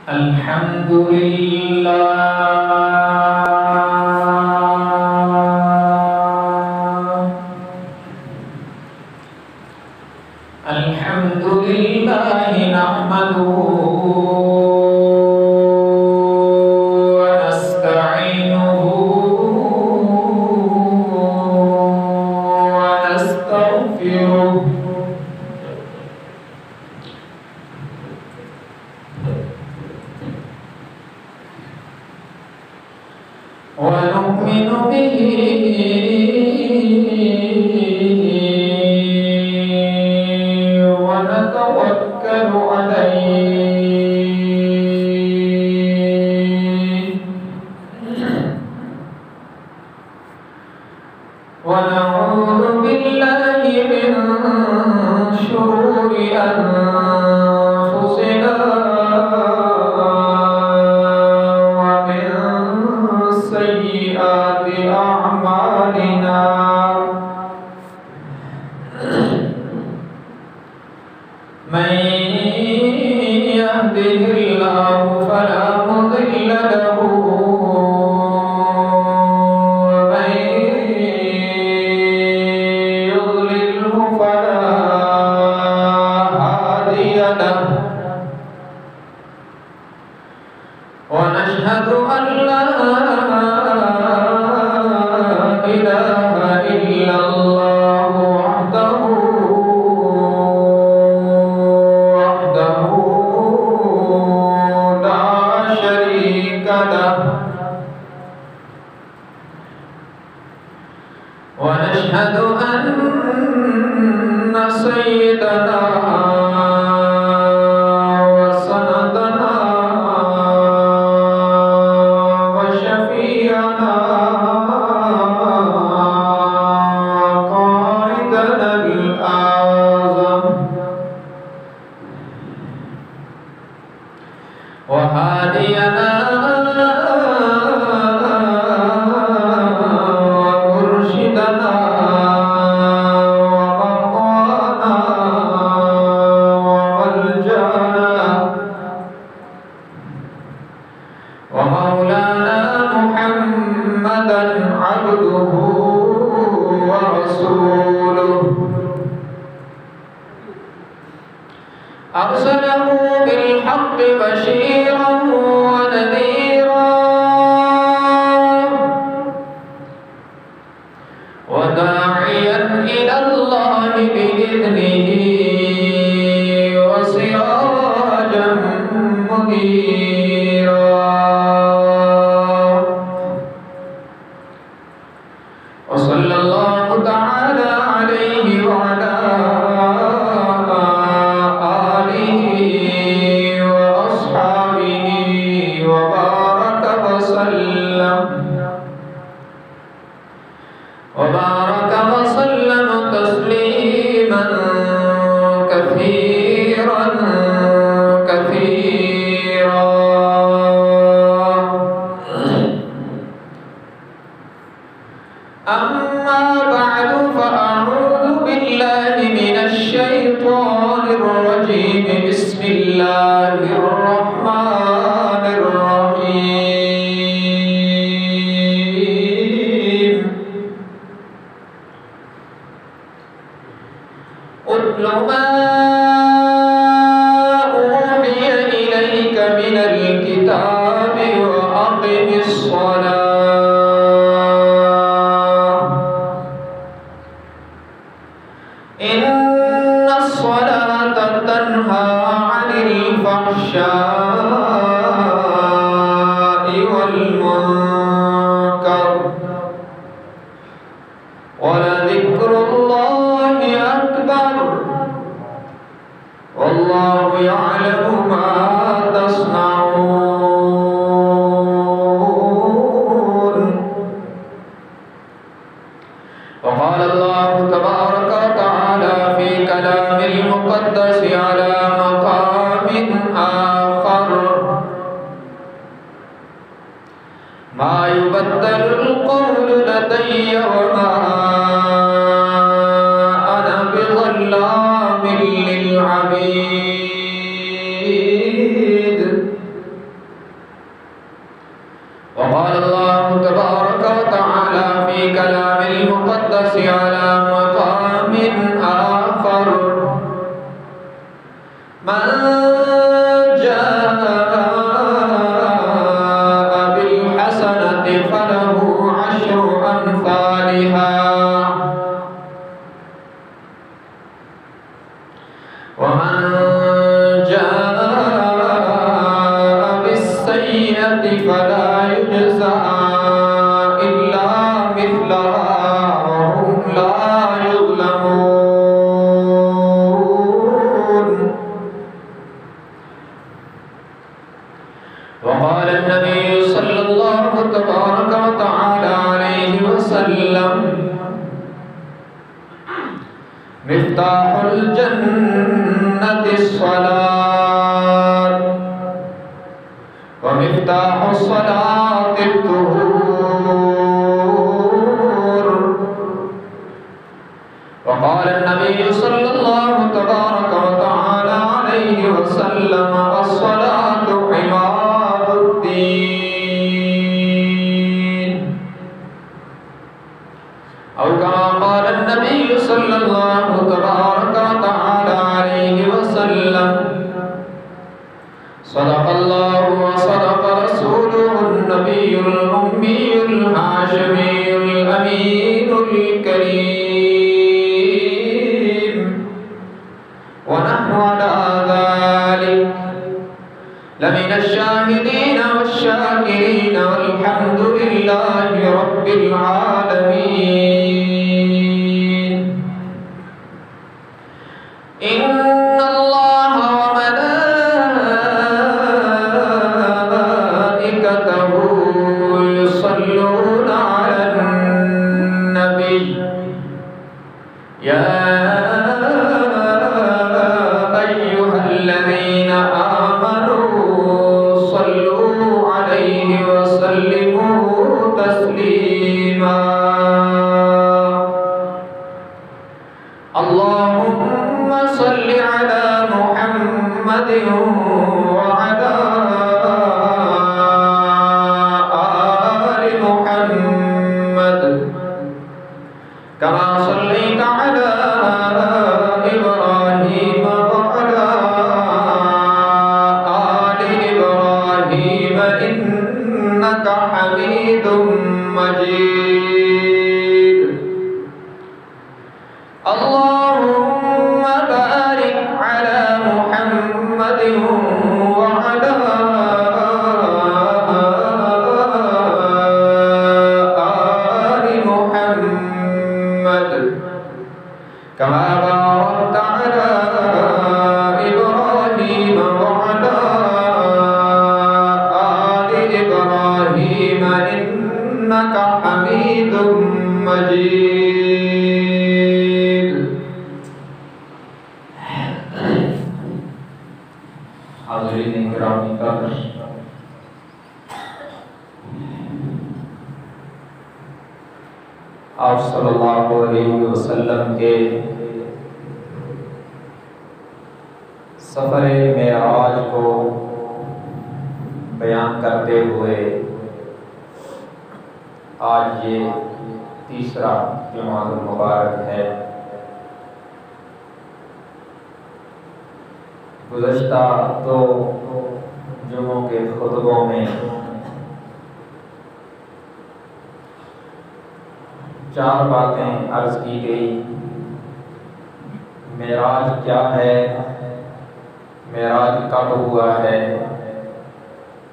الحمد لله الحمد لله نحمده ونستعينه ونستغفره ونؤمن به ونتوكل عليه ونعوذ بالله من شرور أنفسنا ومن سيئات أعمالنا من يهده الله فلا مضل له ومن يضلله فلا هادي له ونشهد أن لا إله إلا الله وحده لا شريك له ونشهد أن سيدنا وسندنا وشفيعنا قائدنا الأعظم وهادينا ومرشدنا ومقوانا وملجأنا ومولانا محمدا عبده ورسوله أرسله بالحق بشيرا ونذيرا وداعيا إلى الله بإذنه وسراجا منيرا وصلى الله تعالى عليه وعلى وبارك وسلم تسليما كثيرا كثيرا أما بعد فأعوذ بالله من الشيطان الرجيم بسم الله الرحمن الرحيم اتل ما أوحي إليك من الكتاب وأقم الصلاة إن الصلاة تنهى عن الفحشاء والمنكر ولذكر الله أكبر والله يعلم ما تصنعون وقال الله تبارك وتعالى في كلام المقدس على مقام آخر ما يبدل القول لدي وما أنا بظلام للعبيد من جاء بالحسنة فله عشر أمثالها ومن جاء بالسيئة فلا يجزى إلا مثلها وهم لا يظلمون. وقال النبي صلى الله تبارك وتعالى عليه وسلم: مفتاح الجنة الصلاة ومفتاح الصلاة الطهور. وقال النبي صلى الله تبارك وتعالى عليه وسلم: الصلاة عماد الدين. أو كما قال النبي صلى الله تبارك وتعالى عليه وسلم: صدق الله وصدق رسوله النبي الأمي الهاشمي الأمين الكريم، ونحن على ذلك لمن الشاهدين والشاكرين والحمد لله رب العالمين. إن الله وملائكته يصلون على النبي يا أيها الذين آمنوا صلوا عليه وسلموا تسليما. اللهم صل على محمد وعلى آل محمد كما صليت على إبراهيم وعلى آل إبراهيم إنك حميد مجيد. اللهم بارك على محمد وعلى آل محمد كما باركت على إبراهيم وعلى آل إبراهيم إنك حميد مجيد. حاضرین گرامی قدر، آپ صلی اللہ علیہ وسلم کے سفر معراج کو بیان کرتے ہوئے آج یہ تیسرا جمعہ المبارک ہے۔ گزشتہ دو جمعوں کے خطبوں میں چار باتیں عرض کی گئی۔ معراج کیا ہے، معراج کب ہوا ہے،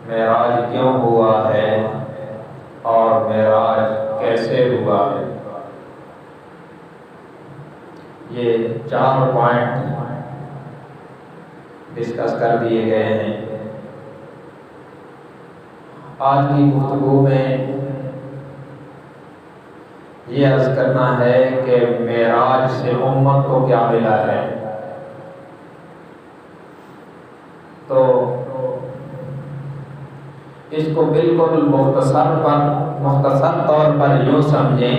معراج کیوں ہوا ہے اور معراج کیسے ہوا ہے۔ یہ چار پوائنٹ ڈسکس کر دیے گئے ہیں۔ آج کی گفتگو میں یہ عرض کرنا ہے کہ معراج سے امت کو کیا ملا ہے۔ تو اس کو بالکل مختصر طور پر یوں سمجھیں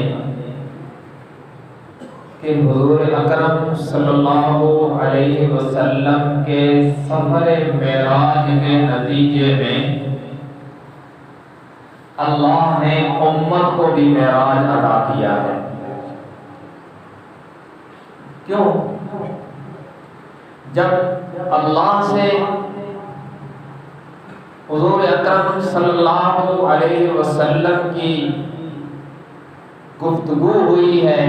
کہ حضور اکرم صلی اللہ علیہ وسلم کے سفر معراج کے نتیجے میں اللہ نے امت کو بھی معراج عطا کیا ہے۔ کیوں؟ جب اللہ سے حضور اکرم صلی اللہ علیہ وسلم کی گفتگو ہوئی ہے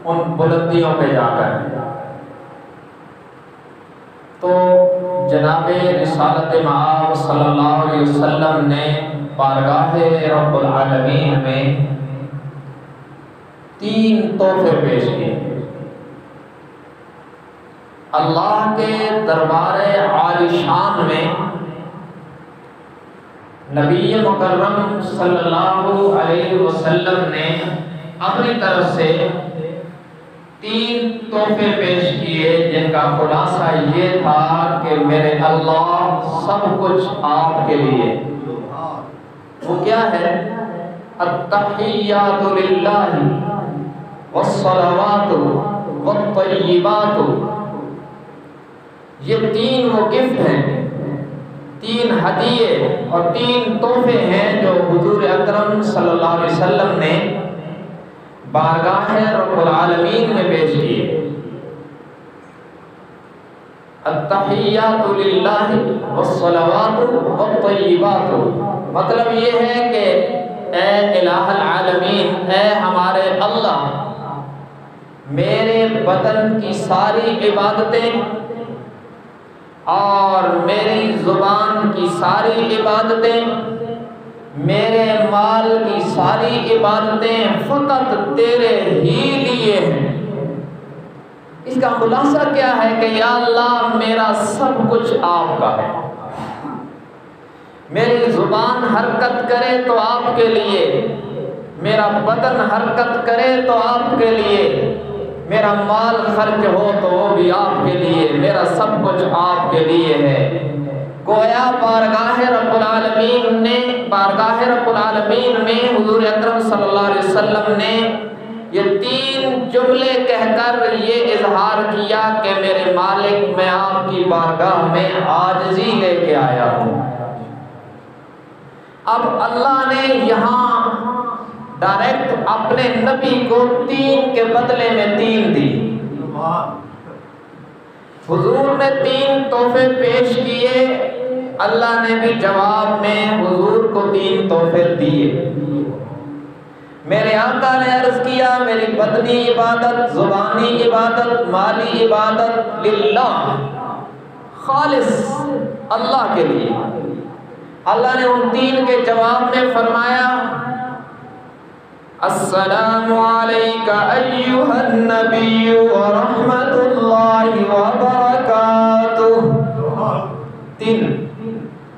ان بلندیوں پہ جا کر، تو جناب رسالت مآب صلی اللہ علیہ وسلم نے بارگاہ رب العالمین میں 3 تحفے پیش کیے۔ اللہ کے دربار عالی شان میں نبی مکرم صلی اللہ علیہ وسلم نے اپنی طرف سے 3 تحفے پیش کیے، جن کا خلاصہ یہ تھا کہ میرے اللہ سب کچھ آپ کے لیے۔ وہ کیا ہے؟ التحیات للہ والصلوات والطیبات۔ یہ 3 وہ گفٹ ہیں، 3 ہدیے اور 3 تحفے ہیں جو حضور اکرم صلی اللہ علیہ وسلم نے بارگاہ رب العالمین میں پیش کیے۔ التحیات للہ والصلوات والطیبات، مطلب یہ ہے کہ اے الہ العالمین، اے ہمارے اللہ، میرے بدن کی ساری عبادتیں اور میری زبان کی ساری عبادتیں، میرے مال کی ساری عبادتیں فقط تیرے ہی لیے ہیں۔ اس کا خلاصہ کیا ہے کہ یا اللہ میرا سب کچھ آپ کا ہے، میری زبان حرکت کرے تو آپ کے لیے، میرا بدن حرکت کرے تو آپ کے لیے، میرا مال خرچ ہو تو وہ بھی آپ کے لیے، میرا سب کچھ آپ کے لیے ہے۔ گویا بارگاہ رب العالمین میں حضور اکرم صلی اللہ علیہ وسلم نے یہ 3 جملے کہہ کر یہ اظہار کیا کہ میرے مالک، میں آپ کی بارگاہ میں عاجزی لے کے آیا ہوں۔ اب اللہ نے یہاں ڈائریکٹ اپنے نبی کو 3 کے بدلے میں 3 دی۔ حضور نے 3 تحفے پیش کیے، اللہ نے بھی جواب میں حضور کو 3 تحفے دیے۔ میرے آقا نے عرض کیا میری بدنی عبادت، زبانی عبادت، مالی عبادت للہ، خالص اللہ کے لیے۔ اللہ نے ان 3 کے جواب میں فرمایا السلام علیک ایھا النبی ورحمۃ اللہ وبرکاتہ۔ 3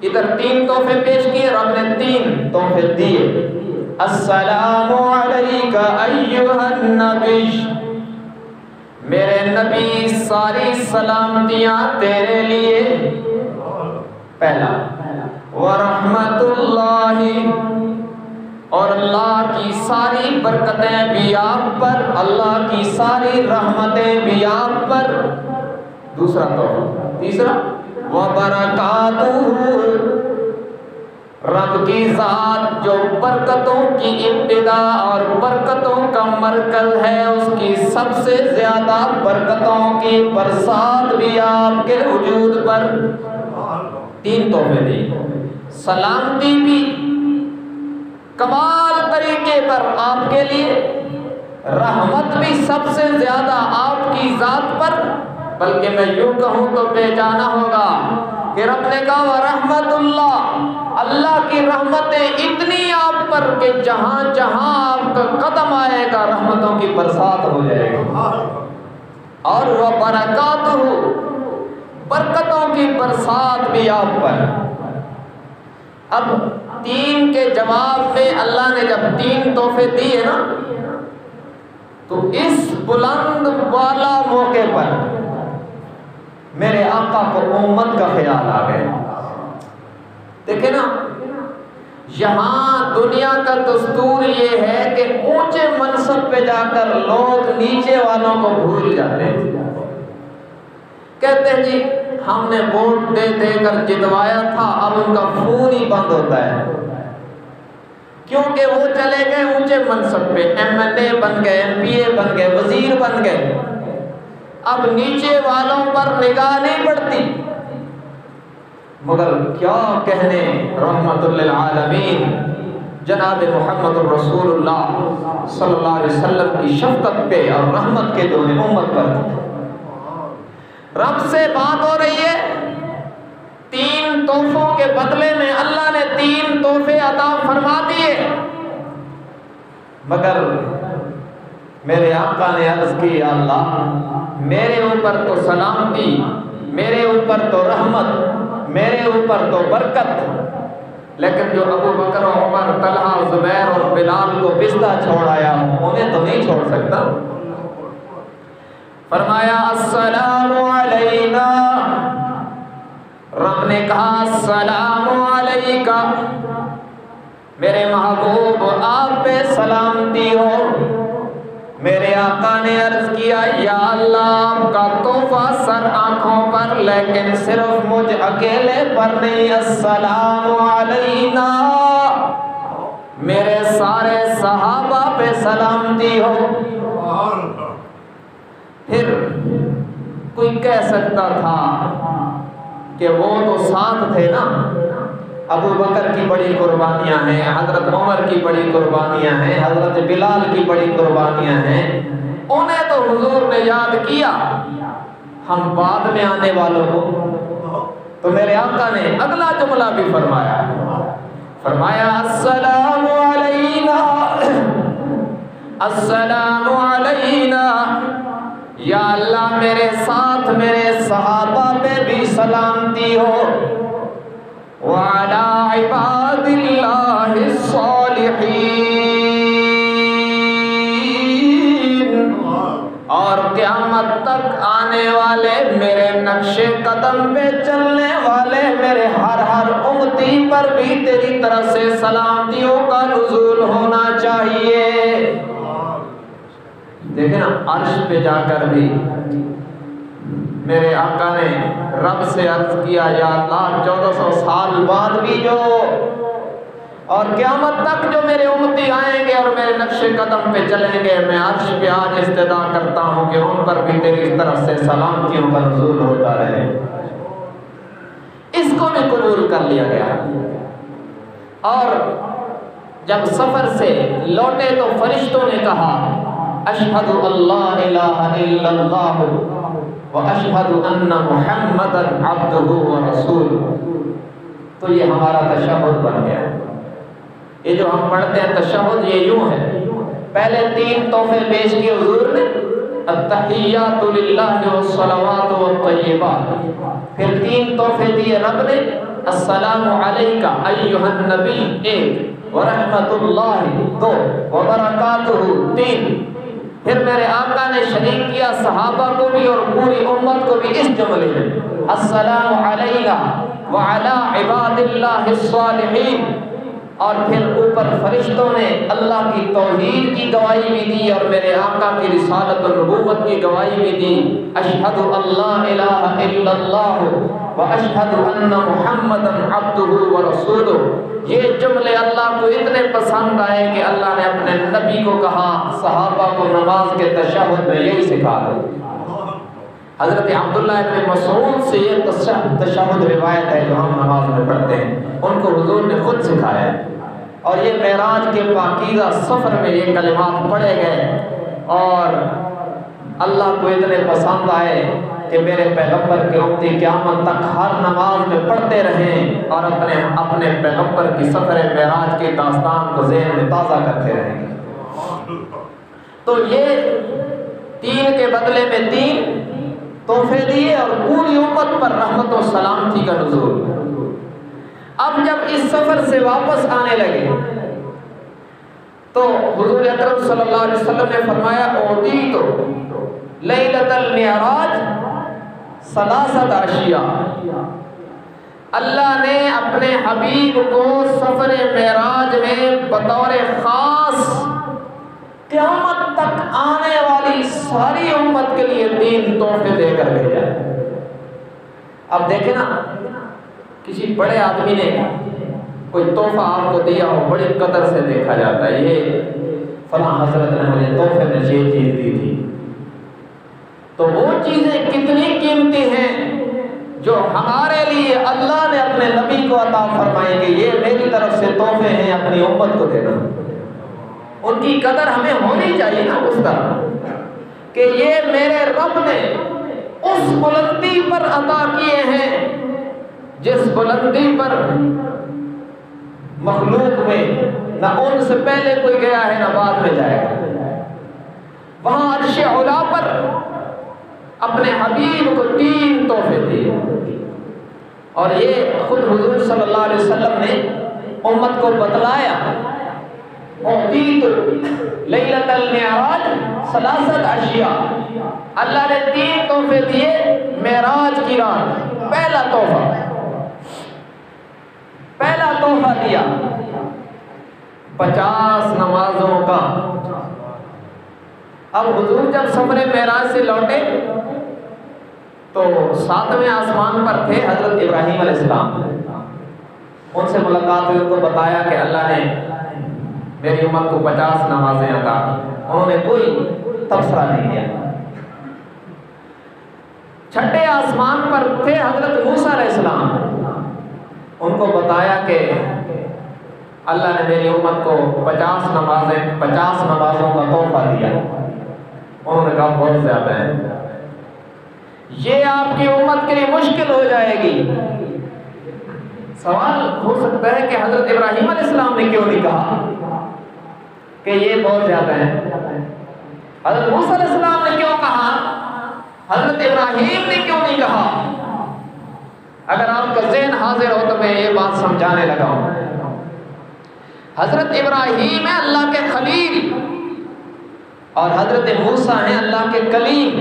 ادھر 3 تحفے پیش کیے، رب نے 3 تحفے دیے۔ السلام علیک ایھا النبی، میرے نبی ساری سلامتیاں تیرے لیے، پہلا۔ ورحمۃ اللہ، اور اللہ کی ساری برکتیں بھی آپ پر، اللہ کی ساری رحمتیں بھی آپ پر، دوسرا تحفہ۔ تیسرا وبرکاتہ، رب کی ذات جو برکتوں کی ابتدا اور برکتوں کا مرکز ہے، اس کی سب سے زیادہ برکتوں کی برسات بھی آپ کے وجود پر۔ 3 تحفے دی، سلامتی بھی کمال طریقے پر آپ کے لیے، رحمت بھی سب سے زیادہ آپ کی ذات پر، بلکہ میں یوں کہوں تو بے جانا ہوگا کہ رب نے کہا ورحمت اللہ، اللہ کی رحمتیں اتنی آپ پر کہ جہاں جہاں آپ کا قدم آئے گا رحمتوں کی برسات ہو جائے گی۔ اور وہ برکاتہ، برکتوں کی برسات بھی آپ پر۔ اب 3 کے جواب میں اللہ نے جب 3 تحفے دیے نا، تو اس بلند والا موقع پر میرے آقا کو امت کا خیال آ گیا۔ دیکھیں نا، یہاں دنیا کا دستور یہ ہے کہ اونچے منصب پہ جا کر لوگ نیچے والوں کو بھول جاتے ہیں، کہتے ہیں جی ہم نے ووٹ دے دے کر جتوایا تھا، اب ان کا فون ہی بند ہوتا ہے، کیونکہ وہ چلے گئے اونچے منصب پہ، ایم ایل اے بن گئے، ایم پی اے بن گئے، وزیر بن گئے۔ اب نیچے والوں پر نگاہ نہیں پڑتی، مگر کیا کہنے رحمت للعالمین جناب محمد الرسول اللہ صلی اللہ علیہ وسلم کی شفقت پہ اور رحمت کے دور امت پر تھی۔ رب سے بات ہو رہی ہے، 3 تحفوں کے بدلے میں اللہ نے 3 تحفے عطا فرما دیے، مگر میرے آقا نے عرض کی یا اللہ میرے اوپر تو سلامتی، میرے اوپر تو رحمت، میرے اوپر تو برکت، لیکن جو ابو بکر و عمر، طلحہ، زبیر اور بلال کو پستہ چھوڑ آیا ہوں انہیں تو نہیں چھوڑ سکتا۔ فرمایا السلام علینا، رب نے کہا السلام علیکہ، میرے محبوب آپ پہ سلامتی ہو۔ میرے آقا نے عرض کیا یا اللہ آپ کا تحفہ سر آنکھوں پر، لیکن صرف مجھ اکیلے پر نہیں، السلام علینا، میرے سارے صحابہ پہ سلامتی ہو۔ پھر کوئی کہہ سکتا تھا کہ وہ تو ساتھ تھے نا، ابو بکر کی بڑی قربانیاں ہیں، حضرت عمر کی بڑی قربانیاں ہیں، حضرت بلال کی بڑی قربانیاں ہیں، انہیں تو حضور نے یاد کیا، ہم بعد میں آنے والوں کو۔ تو میرے آقا نے اگلا جملہ بھی فرمایا، فرمایا السلام علینا، السلام علینا، یا اللہ میرے ساتھ میرے صحابہ پہ بھی سلامتی ہو، وعلی عباد اللہ الصالحین، اور قیامت تک آنے والے میرے نقش قدم پہ چلنے والے میرے ہر امتی پر بھی تیری طرف سے سلامتیوں کا نزول ہونا چاہیے۔ دیکھیں نا عرش پہ جا کر بھی میرے آقا نے رب سے عرض کیا یا اللہ 1400 سال بعد بھی جو اور قیامت تک جو میرے امتی آئیں گے اور میرے نقش قدم پہ چلیں گے، میں عرش پہ آج استدعا کرتا ہوں کہ ان پر بھی تیری طرف سے سلامتیوں کا نزول ہوتا رہے۔ اس کو بھی قبول کر لیا گیا، اور جب سفر سے لوٹے تو فرشتوں نے کہا اشہد اللہ الہ الا اللہ واشہد ان محمدا عبدہ ورسولہ۔ تو یہ ہمارا تشہد بن گیا۔ یہ جو ہم پڑھتے ہیں تشہد یہ یوں ہے، پہلے 3 تحفے پیش کیے حضور نے، التحیات للہ والصلوات والطیبات، پھر 3 تحفے دیے رب نے، السلام علیکہ ایھا النبی 1، ورحمۃ اللہ 2، وبرکاتہ 3۔ پھر میرے آقا نے شریک کیا صحابہ کو بھی اور پوری امت کو بھی اس جملے میں، السلام علینا وعلی عباد اللہ الصالحین، اور پھر اوپر فرشتوں نے اللہ کی توحید کی گواہی بھی دی اور میرے آقا کی رسالت و نبوت کی گواہی بھی دی، اشہد اللہ الہ الا اللہ واشہد ان محمدا عبدہ ورسولہ۔ یہ جملے اللہ کو اتنے پسند آئے کہ اللہ نے اپنے نبی کو کہا صحابہ کو نماز کے تشہد میں یہی سکھا دو۔ حضرت عبداللہ ابن مسعود سے یہ تشہد روایت ہے جو ہم نماز میں پڑھتے ہیں، ان کو حضور نے خود سکھایا ہے، اور یہ معراج کے پاکیزہ سفر میں یہ کلمات پڑھے گئے اور اللہ کو اتنے پسند آئے کہ میرے پیغمبر کے امتی قیامت تک ہر نماز میں پڑھتے رہیں اور اپنے پیغمبر کی سفر معراج کی داستان کو ذہن میں تازہ کرتے رہیں گے۔ تو یہ 3 کے بدلے میں 3 تحفے دیے اور پوری امت پر رحمت و سلامتی کا نزول۔ اب جب اس سفر سے واپس آنے لگے تو حضور اکرم صلی اللہ علیہ وسلم نے فرمایا اعطیت لیلۃ المعراج 3 اشیاء، اللہ نے اپنے حبیب کو سفر معراج میں بطور خاص قیامت تک آنے والی ساری امت کے لیے 3 تحفے دے کر بھیجا۔ اب دیکھیں نا کسی بڑے آدمی نے کوئی تحفہ آپ کو دیا ہو، بڑی قدر سے دیکھا جاتا ہے، یہ فلاں حضرت نے مجھے تحفے میں یہ چیز دی تھی، تو وہ چیزیں کتنی قیمتی ہیں جو ہمارے لیے اللہ نے اپنے نبی کو عطا فرمائے کہ یہ میری طرف سے تحفے ہیں اپنی امت کو دینا. ان کی قدر ہمیں ہونی چاہیے نا اس طرح کہ یہ میرے رب نے اس بلندی پر عطا کیے ہیں جس بلندی پر مخلوق میں نہ ان سے پہلے کوئی گیا ہے نہ بعد میں جائے گا. وہاں عرش علا پر اپنے حبیب کو 3 تحفے دیے اور یہ خود حضور صلی اللہ علیہ وسلم نے امت کو بتلایا. اعطیت لیلۃ المعراج 3 اشیاء. اللہ نے 3 تحفے دیے معراج کی رات. پہلا تحفہ دیا 50 نمازوں کا. اب حضور جب سفر معراج سے لوٹے تو 7ویں آسمان پر تھے حضرت ابراہیم علیہ السلام. ان سے ملاقات ہوئی, ان کو بتایا کہ اللہ نے میری امت کو 50 نمازیں عطا کی. انہوں نے کوئی تبصرہ نہیں کیا. 6ٹھے آسمان پر تھے حضرت موسیٰ علیہ السلام. ان کو بتایا کہ اللہ نے میری امت کو 50 نمازوں کا تحفہ دیا. انہوں نے کہا بہت زیادہ ہے, یہ آپ کی امت کے لیے مشکل ہو جائے گی. سوال ہو سکتا ہے کہ حضرت ابراہیم علیہ السلام نے کیوں نہیں کہا کہ یہ بہت زیادہ ہے؟ حضرت موسیٰ علیہ السلام نے کیوں کہا؟ حضرت ابراہیم نے کیوں نہیں کہا؟ اگر آپ کا ذہن حاضر ہو تو میں یہ بات سمجھانے لگا ہوں. حضرت ابراہیم ہے اللہ کے خلیل اور حضرت موسیٰ ہیں اللہ کے کلیم.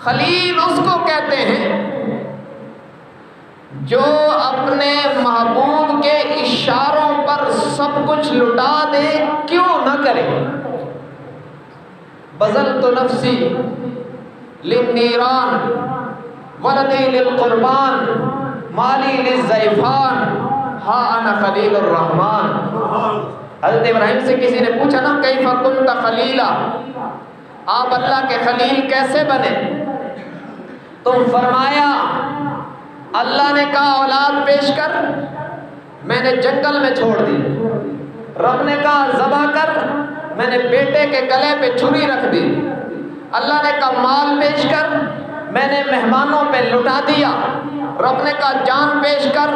خلیل اس کو کہتے ہیں جو اپنے محبوب کے اشاروں پر سب کچھ لٹا دے, کیوں نہ کرے. بذلت نفسی للنیران ولدی للقربان مالی للزیفان ہا انا خلیل الرحمن. حضرت ابراہیم سے کسی نے پوچھا نا کیف کنت خلیلا, آپ اللہ کے خلیل کیسے بنے؟ تو فرمایا اللہ نے کہا اولاد پیش کر, میں نے جنگل میں چھوڑ دی. رب نے کہا ذبح کر, میں نے بیٹے کے گلے پہ چھری رکھ دی. اللہ نے کہا مال پیش کر, میں نے مہمانوں پہ لٹا دیا. رب نے کہا جان پیش کر,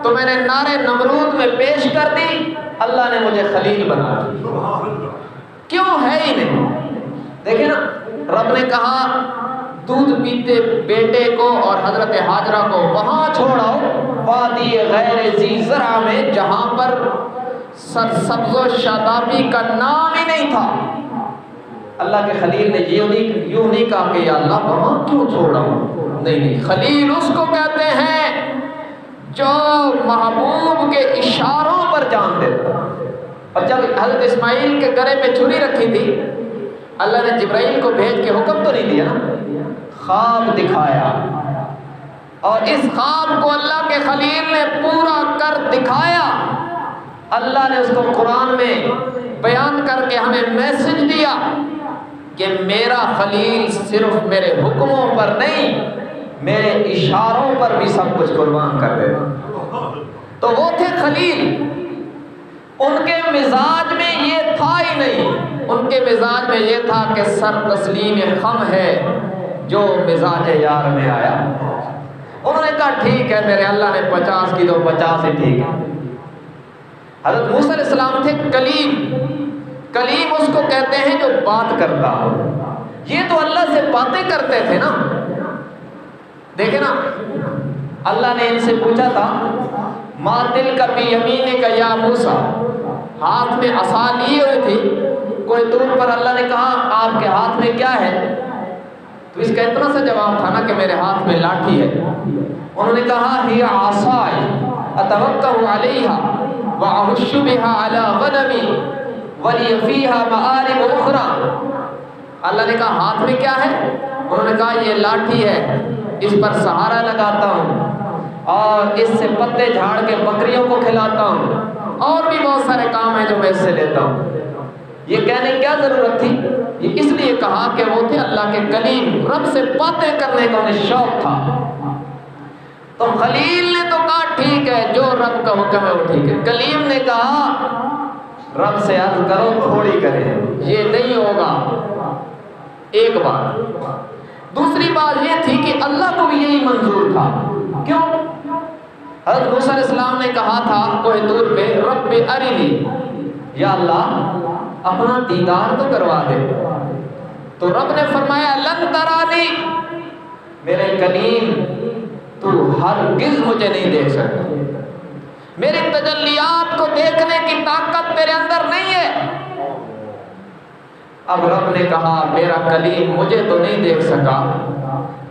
تو میں نے نارے نمرود میں پیش کر دی. اللہ نے مجھے خلیل بنا دیا. کیوں ہے ہی نہیں. دیکھیں نا, رب نے کہا دودھ پیتے بیٹے کو اور حضرت ہاجرہ کو وہاں چھوڑاؤ وادی غیر ذی زرع میں جہاں پر سرسبز و شادابی کا نام ہی نہیں تھا. اللہ کے خلیل نے یوں نہیں کہا کہ یا اللہ وہاں کیوں چھوڑاؤں. نہیں, خلیل اس کو کہتے ہیں جو محبوب کے اشاروں پر جان دیتا. اور جب حضرت اسماعیل کے گلے پہ چھری رکھی تھی, اللہ نے جبرائیل کو بھیج کے حکم تو نہیں دیا نا, خواب دکھایا اور اس خواب کو اللہ کے خلیل نے پورا کر دکھایا. اللہ نے اس کو قرآن میں بیان کر کے ہمیں میسج دیا کہ میرا خلیل صرف میرے حکموں پر نہیں, میرے اشاروں پر بھی سب کچھ قربان کر دیتا. تو وہ تھے خلیل. ان کے مزاج میں یہ تھا ہی نہیں. ان کے مزاج میں یہ تھا کہ سر تسلیم خم ہے جو مزاج یار میں آیا. انہوں نے کہا ٹھیک ہے, میرے اللہ نے 50 کی تو 50 ہی ٹھیک ہے. حضرت موسیٰ علیہ السلام تھے کلیم. کلیم اس کو کہتے ہیں جو بات کرتا ہو. یہ تو اللہ سے باتیں کرتے تھے نا. دیکھیں نا, اللہ نے ان سے پوچھا تھا ما تلک بیمینک یا موسیٰ, ہاتھ میں عصا لیے ہوئے تھی. کوئی دور پر اللہ نے کہا آپ کے ہاتھ میں کیا ہے؟ تو اس کا اتنا سا جواب تھا نا کہ میرے ہاتھ میں لاٹھی ہے. انہوں نے کہا ہی عصای اتوکا علیہا واحش بها علی غنمی ولی فیہا مآرب اخرى. اللہ نے کہا ہاتھ میں کیا ہے؟ انہوں نے کہا یہ لاٹھی ہے, اس پر سہارا لگاتا ہوں اور اس سے پتے جھاڑ کے بکریوں کو کھلاتا ہوں, اور بھی بہت سارے کام ہیں جو میں اس سے لیتا ہوں. یہ کہنے کی کیا ضرورت تھی؟ یہ اس لیے کہا کہ وہ تھے اللہ کے کلیم، رب سے باتیں کرنے کا انہیں شوق تھا۔ تو خلیل نے تو کہا ٹھیک ہے، جو رب کا حکم ہے وہ ٹھیک ہے۔ کلیم نے کہا رب سے عرض کرو تھوڑی کرے، یہ نہیں ہوگا۔ ایک بات۔ دوسری بات یہ تھی کہ اللہ کو بھی یہی منظور تھا۔ کیوں؟ حضرت موسیٰ علیہ السلام نے کہا تھا کوہ طور پہ رب ارنی، یا اللہ اپنا دیدار تو کروا دے۔ تو رب نے فرمایا لن ترانی، میرے کلیم تو ہرگز مجھے نہیں دیکھ سکتا، میری تجلیات کو دیکھنے کی طاقت تیرے اندر نہیں ہے۔ اب رب نے کہا میرا کلیم مجھے تو نہیں دیکھ سکا،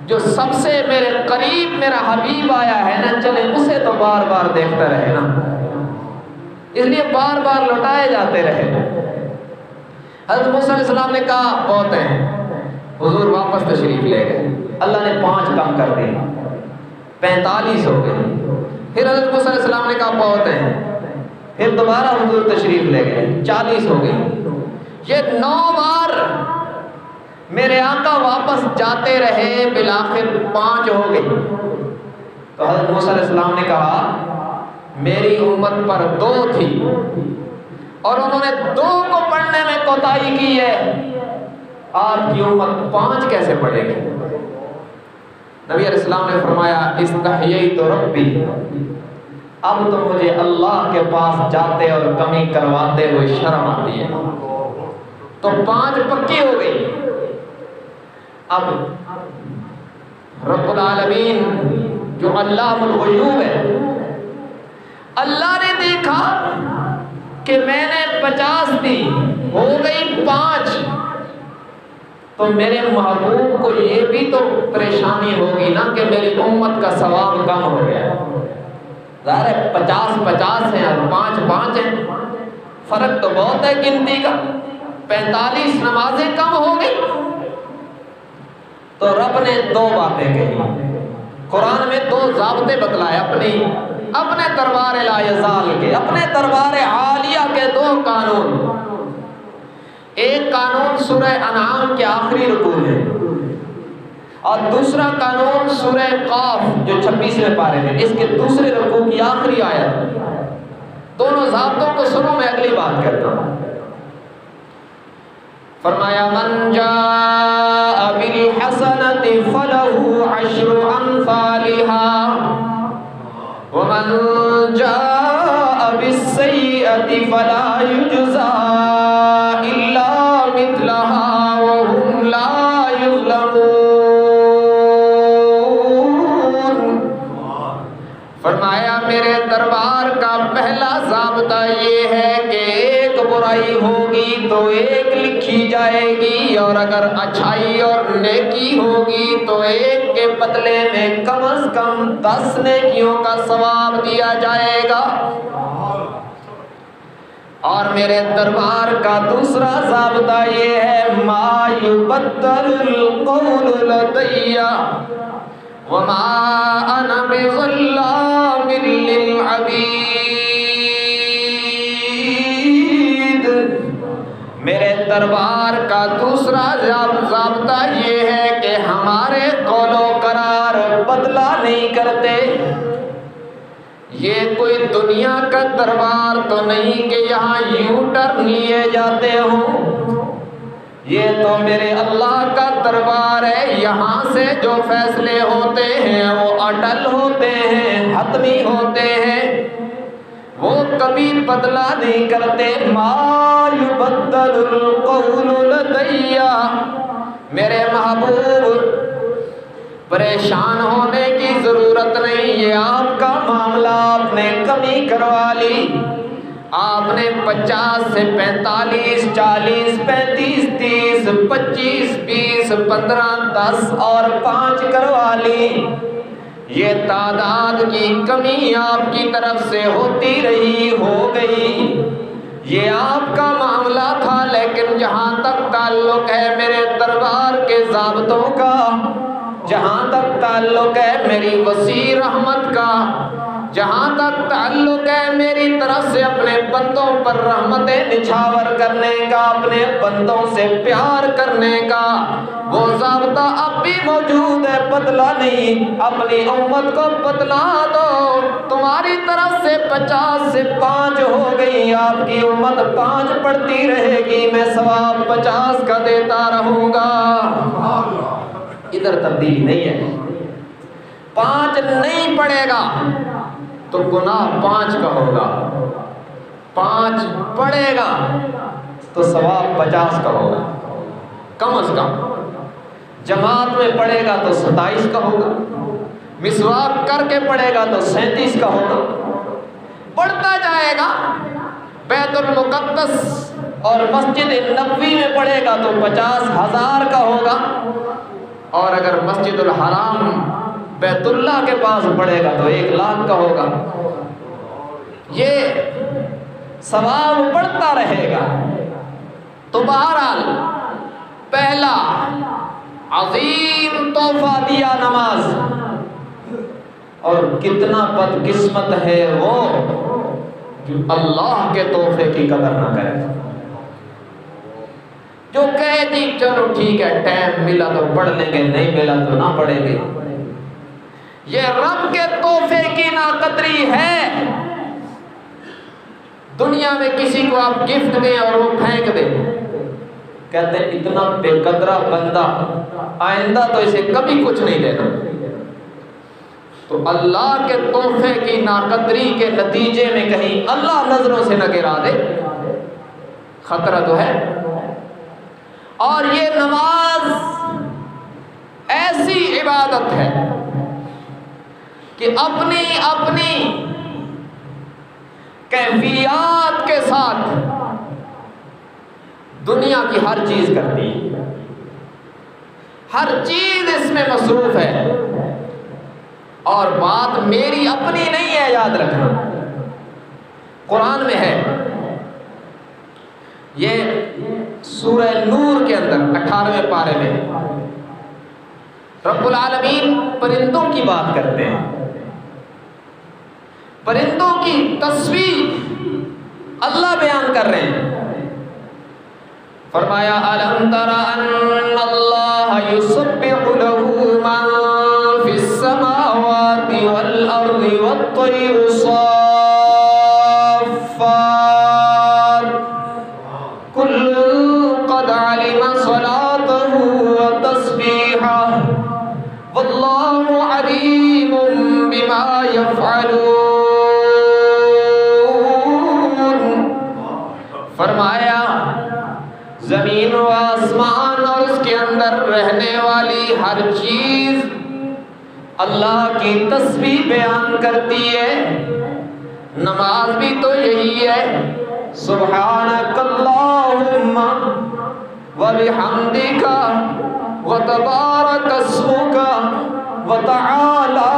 جو سب سے میرے قریب میرا حبیب آیا ہے نا، چلے اسے تو بار بار دیکھتا رہے نا، اس لیے بار بار لوٹائے جاتے رہے۔ حضرت موسیٰ علیہ السلام نے کہا بہت ہیں، حضور واپس تشریف لے گئے۔ اللہ نے 5 کم کر دی، 45 ہو گئے۔ پھر حضرت موسیٰ علیہ السلام نے کہا بہت ہیں، پھر دوبارہ حضور تشریف لے گئے، 40 ہو گئی۔ یہ 9 بار میرے آقا واپس جاتے رہے، بالآخر 5 ہو گئی۔ تو حضرت موسیٰ علیہ السلام نے کہا میری امت پر 2 تھی اور انہوں نے 2 کو پڑھنے میں کوتاہی کی ہے، آپ کی امت 5 کیسے پڑھے گی؟ نبی علیہ السلام نے فرمایا استحییت ربی، اب تو مجھے اللہ کے پاس جاتے اور کمی کرواتے ہوئے شرم آتی ہے۔ تو 5 پکی ہو گئی۔ اب رب العالمین جو علام الغیوب ہے، اللہ نے دیکھا کہ میں نے 50 دی، ہو گئی 5، تو میرے محبوب کو یہ بھی تو پریشانی ہوگی نا کہ میری امت کا ثواب کم ہو گیا۔ ظاہر ہے 50 ہیں اور 5 ہیں، فرق تو بہت ہے گنتی کا، 45 نمازیں کم ہو گئی۔ تو رب نے 2 باتیں کہی، قرآن میں 2 ضابطے بتلائے اپنے دربار لا یزال کے، اپنے دربار عالیہ کے 2 قانون۔ ایک قانون سورہ انعام کے آخری رکوع میں، اور دوسرا قانون سورہ قاف جو 26ویں پارے میں، اس کے دوسرے رکوع کی آخری آیت۔ دونوں ضابطوں کو سنو، میں اگلی بات کرتا ہوں۔ فرمایا من جاء بالحسنۃ فلہ 10 امثالها ومن جاء بالسیئۃ فلا یجزی الا مثلها وهم لا یظلمون۔ فرمایا میرے دربار کا پہلا ضابطہ یہ ہے کہ ایک برائی ہوگی تو ایک لکھی جائے گی، اور اگر اچھائی اور نیکی ہوگی تو ایک کے بدلے میں کم از کم 10 نیکیوں کا ثواب دیا جائے گا۔ اور میرے دربار کا دوسرا ضابطہ یہ ہے ما یبدل القول لدی وما انا بظلام للعبید۔ میرے دربار کا دوسرا ضابطہ یہ ہے کہ ہمارے قول و قرار بدلہ نہیں کرتے۔ یہ کوئی دنیا کا دربار تو نہیں کہ یہاں یوں ٹرن لیے جاتے ہوں، یہ تو میرے اللہ کا دربار ہے، یہاں سے جو فیصلے ہوتے ہیں وہ اٹل ہوتے ہیں، حتمی ہوتے ہیں، وہ کبھی بدلہ نہیں کرتے۔ ما یبدل القول لدی، میرے محبوب پریشان ہونے کی ضرورت نہیں، یہ آپ کا معاملہ آپ نے کمی کروا لی، آپ نے 50 سے 45 40 35 30 25 20 15 10 اور 5 کروا لی۔ یہ تعداد کی کمی آپ کی طرف سے ہوتی رہی، ہو گئی، یہ آپ کا معاملہ تھا۔ لیکن جہاں تک تعلق ہے میرے دربار کے ضابطوں کا، جہاں تک تعلق ہے میری وسیع رحمت کا، جہاں تک تعلق ہے میری طرف سے اپنے بندوں پر رحمتیں نچھاور کرنے کا، اپنے بندوں سے پیار کرنے کا، وہ ضابطہ اب بھی موجود ہے، بدلا نہیں۔ اپنی امت کو بتلا دو، تمہاری طرف سے 50 سے 5 ہو گئی، آپ کی امت 5 پڑھتی رہے گی، میں ثواب 50 کا دیتا رہوں گا۔ ادھر تبدیلی نہیں ہے۔ 5 نہیں پڑھے گا تو گناہ 5 کا ہوگا، 5 پڑھے گا تو ثواب 50 کا ہوگا کم از کم۔ جماعت میں پڑھے گا تو 27 کا ہوگا، مسواک کر کے پڑھے گا تو 37 کا ہوگا، پڑھتا جائے گا۔ بیت المقدس اور مسجد نبوی میں پڑھے گا تو 50,000 کا ہوگا، اور اگر مسجد الحرام بیت اللہ کے پاس پڑھے گا تو 1,00,000 کا ہوگا۔ یہ ثواب بڑھتا رہے گا۔ تو بہرحال پہلا عظیم تحفہ دیا نماز، اور کتنا بدقسمت ہے وہ جو اللہ کے تحفے کی قدر نہ کرے، جو کہے دی چلو ٹھیک ہے ٹائم ملا تو پڑھ لیں گے، نہیں ملا تو نہ پڑھیں گے۔ یہ رب کے تحفے کی ناقدری ہے۔ دنیا میں کسی کو آپ گفٹ دیں اور وہ پھینک دیں، کہتے ہیں اتنا بے قدرہ بندہ، آئندہ تو اسے کبھی کچھ نہیں دینا۔ تو اللہ کے تحفے کی ناقدری کے نتیجے میں کہیں اللہ نظروں سے نہ گرا دے، خطرہ تو ہے۔ اور یہ نماز ایسی عبادت ہے کہ اپنی اپنی کیفیات کے ساتھ دنیا کی ہر چیز کرتی ہے، ہر چیز اس میں مصروف ہے، اور بات میری اپنی نہیں ہے، یاد رکھنا۔ قرآن میں ہے، یہ سورہ نور کے اندر 18ویں پارے میں رب العالمین پرندوں کی بات کرتے ہیں، پرندوں کی تصویر اللہ بیان کر رہے ہیں۔ فرمایا أَلَمْ تَرَ أَنَّ اللَّهَ يُسَبِّحُ لَهُ مَن فِي السَّمَاوَاتِ وَالْأَرْضِ وَالطَّيْرُ صَافَّاتٍ كُلٌّ قَدْ عَلِمَ صَلَاتَهُ وَتَسْبِيحَهُ وَاللَّهُ عَلِيمٌ بِمَا يَفْعَلُونَ۔ فرمایا زمین و آسمان اور اس کے اندر رہنے والی ہر چیز اللہ کی تسبیح بیان کرتی ہے۔ نماز بھی تو یہی ہے، سبحانک اللہم وبحمدک وتبارک اسمک وتعالی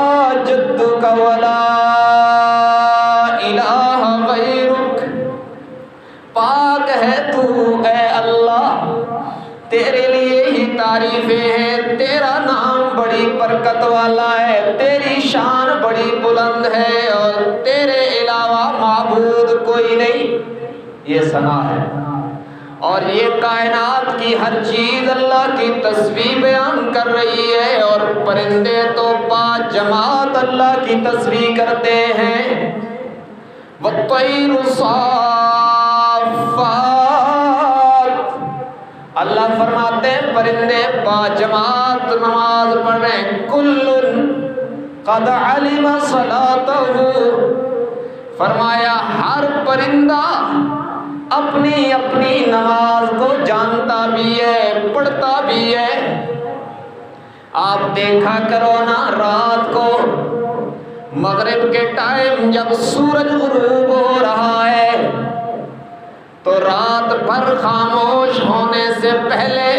جدک ولا الہ غیرک۔ پاک ہے تو اے اللہ، تیرے لیے ہی تعریفیں ہیں، تیرا نام بڑی برکت والا ہے، تیری شان بڑی بلند ہے، اور تیرے علاوہ معبود کوئی نہیں۔ یہ ثنا ہے، اور یہ کائنات کی ہر چیز اللہ کی تسبیح بیان کر رہی ہے، اور پرندے تو با جماعت اللہ کی تسبیح کرتے ہیں۔ وَالطَّيْرُ صَافَّاتٍ، اللہ فرماتے ہیں پرندے با جماعت نماز پڑھ رہے ہیں۔ کُلٌّ قَدْ عَلِمَ صَلَاتَهُ، فرمایا ہر پرندہ اپنی اپنی نماز کو جانتا بھی ہے، پڑھتا بھی ہے۔ آپ دیکھا کرو نا، رات کو مغرب کے ٹائم جب سورج غروب ہو رہا ہے تو رات بھر خاموش ہونے سے پہلے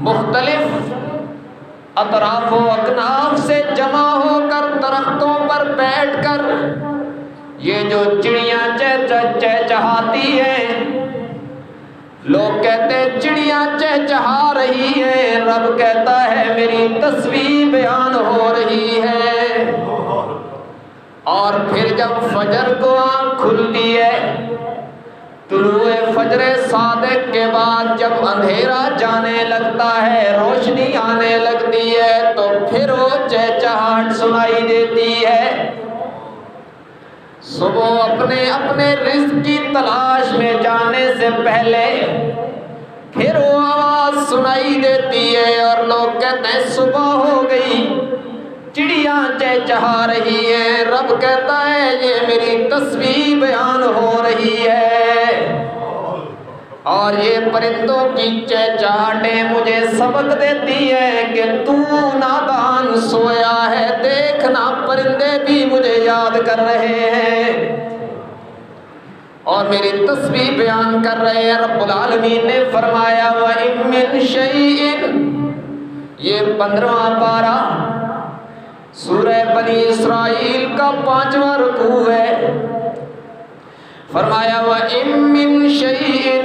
مختلف اطراف و اکناف سے جمع ہو کر درختوں پر بیٹھ کر یہ جو چڑیاں چہچہاتی ہیں، لوگ کہتے ہیں چڑیاں چہچہا رہی ہیں، رب کہتا ہے میری تسبیح بیان ہو رہی ہے۔ اور پھر جب فجر کو آنکھ کھلتی ہے، طلوع فجر صادق کے بعد جب اندھیرا جانے لگتا ہے، روشنی آنے لگتی ہے، تو پھر وہ چہچہاہٹ سنائی دیتی ہے۔ صبح اپنے اپنے رزق کی تلاش میں جانے سے پہلے پھر وہ آواز سنائی دیتی ہے اور لوگ کہتے ہیں صبح ہو گئی، چڑیاں چہچہا رہی ہیں۔ رب کہتا ہے یہ میری تسبیح بیان ہو رہی ہے، اور یہ پرندوں کی چہچہاٹیں مجھے سبق دیتی ہے کہ تو نادان سویا ہے، دیکھنا پرندے بھی مجھے یاد کر رہے ہیں اور میری تسبیح بیان کر رہے ہیں۔ رب العالمین نے فرمایا وَإِن مِّن شَيْءٍ، یہ 15واں پارہ سورہ بنی اسرائیل کا 5واں رکوع ہے۔ فرمایا وَإِن مِّن شَيْءٍ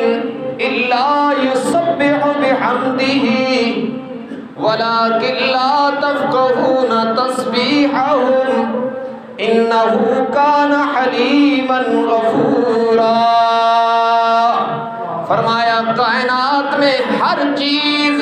إِلَّا يُسَبِّحُ بِحَمْدِهِ وَلَٰكِن لَّا تَفْقَهُونَ تَسْبِيحَهُمْ إِنَّهُ كَانَ حَلِيمًا غَفُورًا۔ فرمایا کائنات میں ہر چیز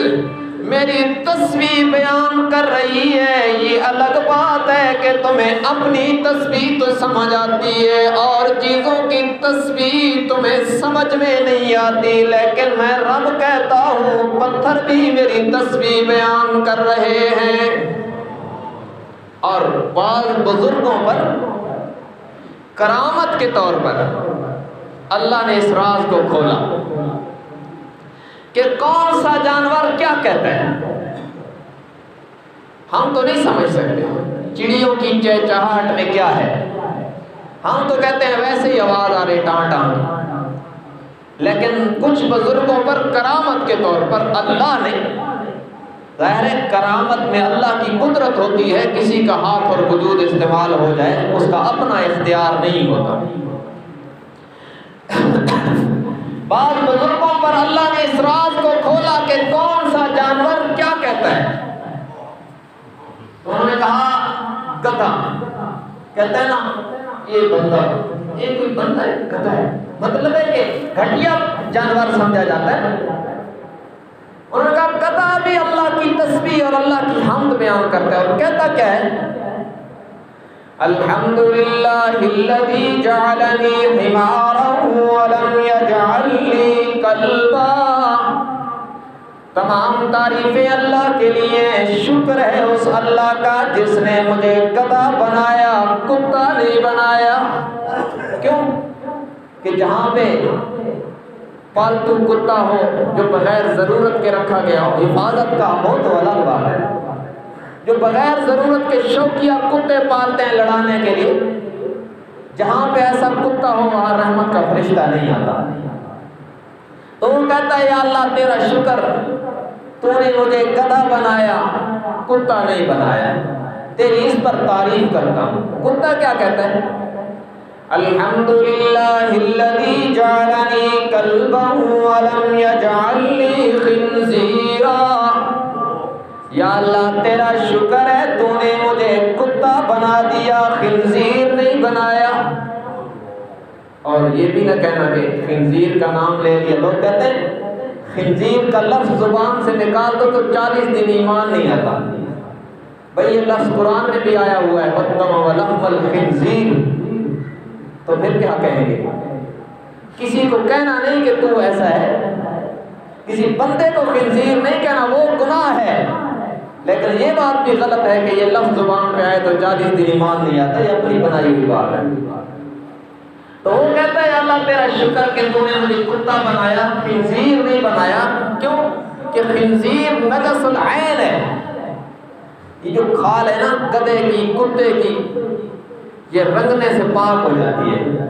میری تسبیح بیان کر رہی ہے۔ یہ الگ بات ہے کہ تمہیں اپنی تسبیح تو سمجھ آتی ہے اور چیزوں کی تسبیح تمہیں سمجھ میں نہیں آتی، لیکن میں رب کہتا ہوں پتھر بھی میری تسبیح بیان کر رہے ہیں۔ اور بعض بزرگوں پر کرامت کے طور پر اللہ نے اس راز کو کھولا کہ کون سا جانور کیا کہتا ہے، ہم تو نہیں سمجھ سکتے۔ چڑیوں کی چہچہاہٹ میں کیا ہے، ہم تو کہتے ہیں ویسے ہی آواز آ رہی ٹان ٹان، لیکن کچھ بزرگوں پر کرامت کے طور پر اللہ نے، ظاہر ہے کرامت میں اللہ کی قدرت ہوتی ہے، کسی کا ہاتھ اور وجود استعمال ہو جائے اس کا اپنا اختیار نہیں ہوتا۔ بعض بزرگوں پر اللہ نے اس راز کو کھولا کہ کون سا جانور کیا کہتا ہے۔ انہوں نے کہا گدھا، کہتا ہے نا یہ بندہ، یہ کوئی بندہ ہے گدھا ہے، مطلب ہے کہ گھٹیا جانور سمجھا جاتا ہے۔ انہوں نے کہا گدھا بھی اللہ کی تسبیح اور اللہ کی حمد بیان کرتا ہے، اور کہتا کیا ہے الحمدللہ الذی جعلنی حمارا ولم یجعلنی کلبا۔ تمام تعریفیں اللہ کے لیے، شکر ہے اس اللہ کا جس نے مجھے گدھا بنایا، کتا نہیں بنایا۔ کیوں کہ جہاں پہ پالتو کتا ہو جو بغیر ضرورت کے رکھا گیا ہو، حفاظت کا ہو تو الگ بات ہے، جو بغیر ضرورت کے شوقیہ کتے پالتے ہیں لڑانے کے لیے، جہاں پہ ایسا کتا ہو وہاں رحمت کا فرشتہ نہیں آتا۔ تو وہ کہتا ہے یا اللہ تیرا شکر، تو نے مجھے گدھا بنایا، کتا نہیں بنایا، تیری اس پر تعریف کرتا ہوں۔ کتا کیا کہتا ہے الحمدللہ الذی جعلنی کلبا ولم یجعلنی خنزیرا۔ یا اللہ تیرا شکر ہے تو نے مجھے کتا بنا دیا، خنزیر نہیں بنایا۔ اور یہ بھی نہ کہنا کہ خنزیر کا نام لے لیا، لوگ کہتے ہیں خنزیر کا لفظ زبان سے نکال دو تو 40 دن ایمان نہیں آتا۔ بھئی یہ لفظ قرآن میں بھی آیا ہوا ہے وَاتَّقُوا وَلَحْمَ الْخِنزِيرِ، تو پھر کیا کہیں گے؟ کسی کو کہنا نہیں کہ تو ایسا ہے، کسی بندے کو خنزیر نہیں کہنا، وہ گناہ ہے، لیکن یہ بات بھی غلط ہے کہ یہ لفظ زبان پہ آئے تو 40 دن ایمان نہیں آتا، یہ اپنی بنائی ہوئی بات ہے۔ تو وہ کہتا ہے اللہ تیرا شکر کہ تو نے مجھے کتا بنایا، خنزیر نہیں بنایا۔ کیوں کہ خنزیر نجس العین ہے، یہ جو کھال ہے نا گدھے کی کتے کی، یہ رنگنے سے پاک ہو جاتی ہے،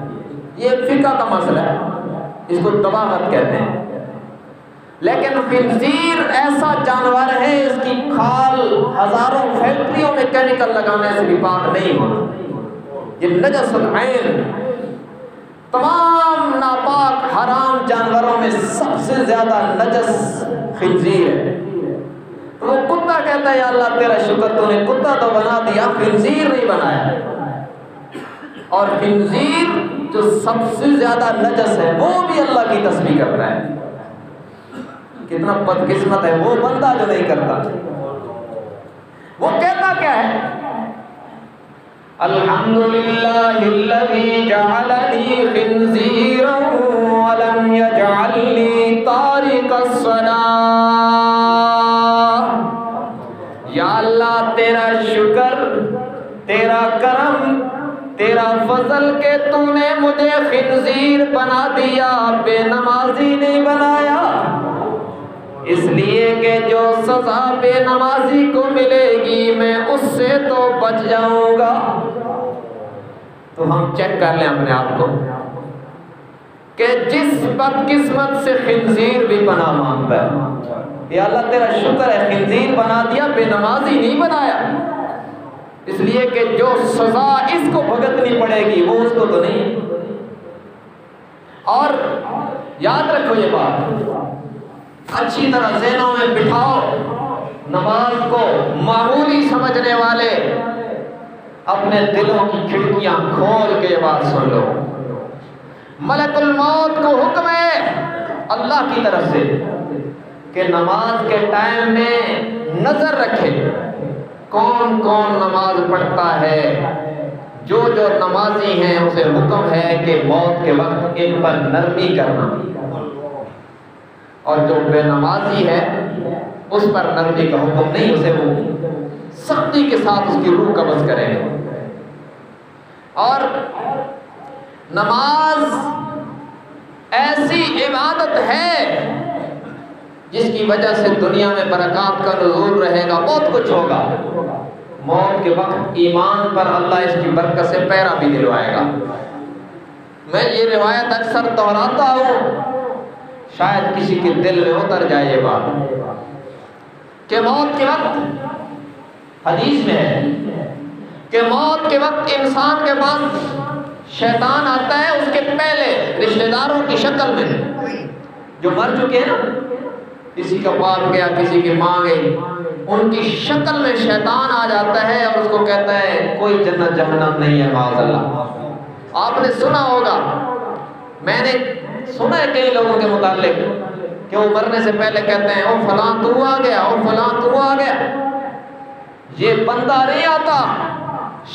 یہ فقہ کا مسئلہ ہے، اس کو طباغت کہتے ہیں۔ لیکن خنزیر ایسا جانور ہے اس کی کھال ہزاروں فیکٹریوں میں کیمیکل لگانے سے بھی پاک نہیں ہوتا، یہ نجس العین، تمام ناپاک حرام جانوروں میں سب سے زیادہ نجس خنزیر ہے۔ تو وہ کتا کہتا ہے یا اللہ تیرا شکر تو نے کتا تو بنا دیا، خنزیر نہیں بنایا۔ اور خنزیر جو سب سے زیادہ نجس ہے وہ بھی اللہ کی تسبیح کرتا ہے. کتنا بدقسمت ہے وہ بندہ جو نہیں کرتا. وہ کہتا کیا ہے؟ الحمدللہ الذی جعلنی خنزیرا ولم یجعلنی تارک الصلاۃ. یا اللہ تیرا شکر، تیرا کرم، تیرا فضل کہ تو نے مجھے خنزیر بنا دیا، بے نمازی نہیں بنایا. اس لیے کہ جو سزا بے نمازی کو ملے گی میں اس سے تو بچ جاؤں گا. تو ہم چیک کر لیں اپنے آپ کو کہ جس بدقسمت سے خنزیر بھی پناہ مانگتا ہے، یا اللہ تیرا شکر ہے خنزیر بنا دیا، بے نمازی نہیں بنایا. اس لیے کہ جو سزا اس کو بھگتنی پڑے گی وہ اس کو تو نہیں. اور یاد رکھو یہ بات، اچھی طرح ذہنوں میں بٹھاؤ، نماز کو معمولی سمجھنے والے اپنے دلوں کی کھڑکیاں کھول کے یہ بات سن لو. ملک الموت کو حکم ہے اللہ کی طرف سے کہ نماز کے ٹائم میں نظر رکھے کون کون نماز پڑھتا ہے. جو نمازی ہیں اسے حکم ہے کہ موت کے وقت ان پر نرمی کرنا، اور جو بے نمازی ہے اس پر نرمی کا حکم نہیں، اسے وہ سختی کے ساتھ اس کی روح قبض کریں گے. اور نماز ایسی عبادت ہے جس کی وجہ سے دنیا میں برکات کا نزول رہے گا، بہت کچھ ہوگا. موت کے وقت ایمان پر اللہ اس کی برکت سے پیرا بھی دلوائے گا. میں یہ روایت اکثر دہراتا ہوں، شاید کسی کے دل میں اتر جائے یہ بات کہ موت کے وقت، حدیث میں ہے کہ موت کے وقت انسان کے پاس شیطان آتا ہے اس کے پہلے رشتہ داروں کی شکل میں، جو مر چکے ہیں نا، کسی کا باپ گیا، کسی کی ماں گئی، ان کی شکل میں شیطان آ جاتا ہے اور اس کو کہتا ہے کوئی جنت جہنم نہیں ہے معاذ اللہ. آپ نے سنا ہوگا، میں نے سنا ہے کئی لوگوں کے متعلق کہ وہ مرنے سے پہلے کہتے ہیں او فلاں تو آ گیا، او فلاں تو آ گیا. یہ بندہ نہیں آتا،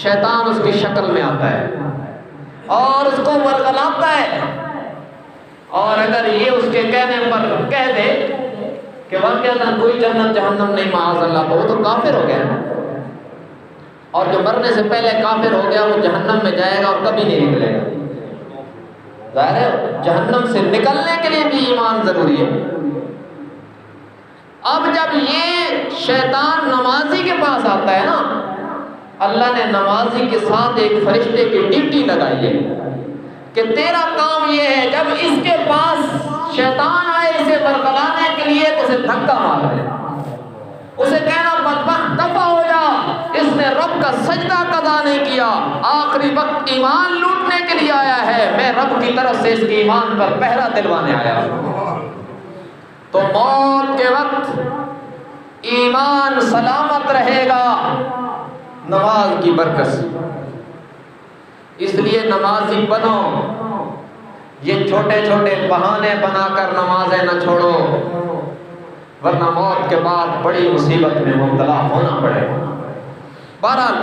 شیطان اس کی شکل میں آتا ہے اور اس کو ورغلاتا ہے. اور اگر یہ اس کے کہنے پر کہہ دے کہ واقعہ کوئی جنت جہنم نہیں معاذ اللہ، تو وہ تو کافر ہو گیا. اور جو مرنے سے پہلے کافر ہو گیا وہ جہنم میں جائے گا اور کبھی نہیں نکلے گا. ظاہر ہے جہنم سے نکلنے کے لیے بھی ایمان ضروری ہے. اب جب یہ شیطان نمازی کے پاس آتا ہے نا، اللہ نے نمازی کے ساتھ ایک فرشتے کی ڈیوٹی لگائی ہے کہ تیرا کام یہ ہے جب اس کے پاس شیطان آئے اسے برگلانے کے لیے تو اسے دھکا مار دے، اسے کہنا بدبخت دفع ہو جا، اس نے رب کا سجدہ قضا نہیں کیا، آخری وقت ایمان لوٹنے کے لیے آیا ہے، میں رب کی طرف سے اس کے ایمان پر پہرا دلوانے آیا. تو موت کے وقت ایمان سلامت رہے گا نماز کی برکت سے. اس لیے نمازی بنو، یہ چھوٹے چھوٹے بہانے بنا کر نمازیں نہ چھوڑو، ورنہ موت کے بعد بڑی مصیبت میں مبتلا ہونا پڑے. بہرحال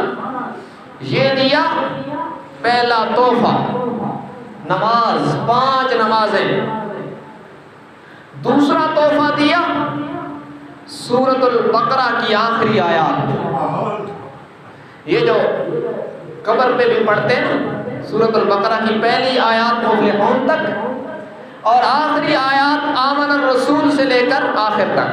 یہ دیا پہلا تحفہ، نماز، 5 نمازیں. دوسرا تحفہ دیا سورۃ البقرہ کی آخری آیات. یہ جو قبر پہ بھی پڑھتے ہیں سورۃ البقرہ کی پہلی آیات مفلحون تک اور آخری آیات آمن الرسول سے لے کر آخر تک.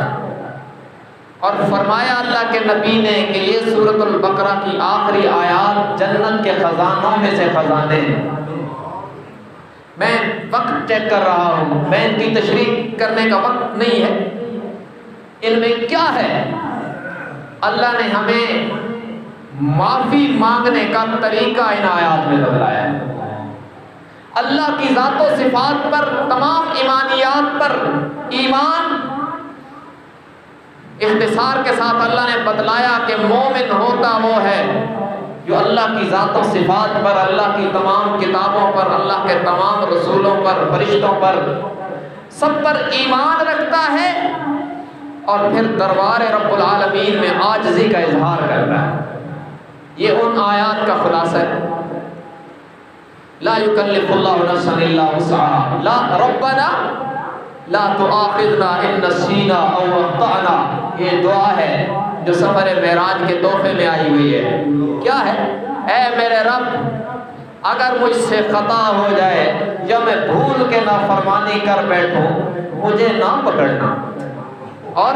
اور فرمایا اللہ کے نبی نے کہ یہ سورۃ البقرہ کی آخری آیات جنت کے خزانوں میں سے خزانے ہیں. میں وقت چیک کر رہا ہوں، میں ان کی تشریح کرنے کا وقت نہیں ہے. ان میں کیا ہے؟ اللہ نے ہمیں معافی مانگنے کا طریقہ ان آیات میں بتلایا ہے. اللہ کی ذات و صفات پر، تمام ایمانیات پر ایمان اختصار کے ساتھ اللہ نے بتلایا کہ مومن ہوتا وہ ہے جو اللہ کی ذات و صفات پر، اللہ کی تمام کتابوں پر، اللہ کے تمام رسولوں پر، فرشتوں پر، سب پر ایمان رکھتا ہے اور پھر دربار رب العالمین میں عاجزی کا اظہار کرتا ہے۔ یہ ان آیات کا خلاصہ ہے۔ لا یکلف اللہ نفسا الا وسعها، لا ربنا لا تؤاخذنا ان نسینا او اخطأنا، یہ دعا ہے جو سفر معراج کے تحفے میں آئی ہوئی ہے۔ کیا ہے؟ اے میرے رب، اگر مجھ سے خطا ہو جائے یا میں بھول کے نافرمانی کر بیٹھوں، مجھے نہ پکڑنا۔ اور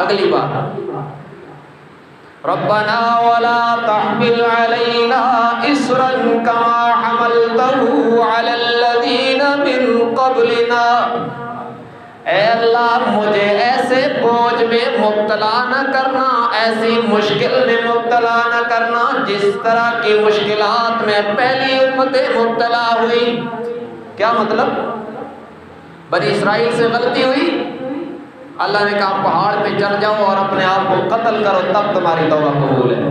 اگلی بات، ربنا ولا تحمل علينا إصرا كما حملته على الذين من قبلنا، اے اللہ مجھے ایسے بوجھ میں مبتلا نہ کرنا، ایسی مشکل میں مبتلا نہ کرنا جس طرح کی مشکلات میں پہلی امتیں مبتلا ہوئی۔ کیا مطلب؟ بنی اسرائیل سے غلطی ہوئی، اللہ نے کہا پہاڑ پہ چڑھ جاؤ اور اپنے آپ کو قتل کرو تب تمہاری توبہ قبول ہے۔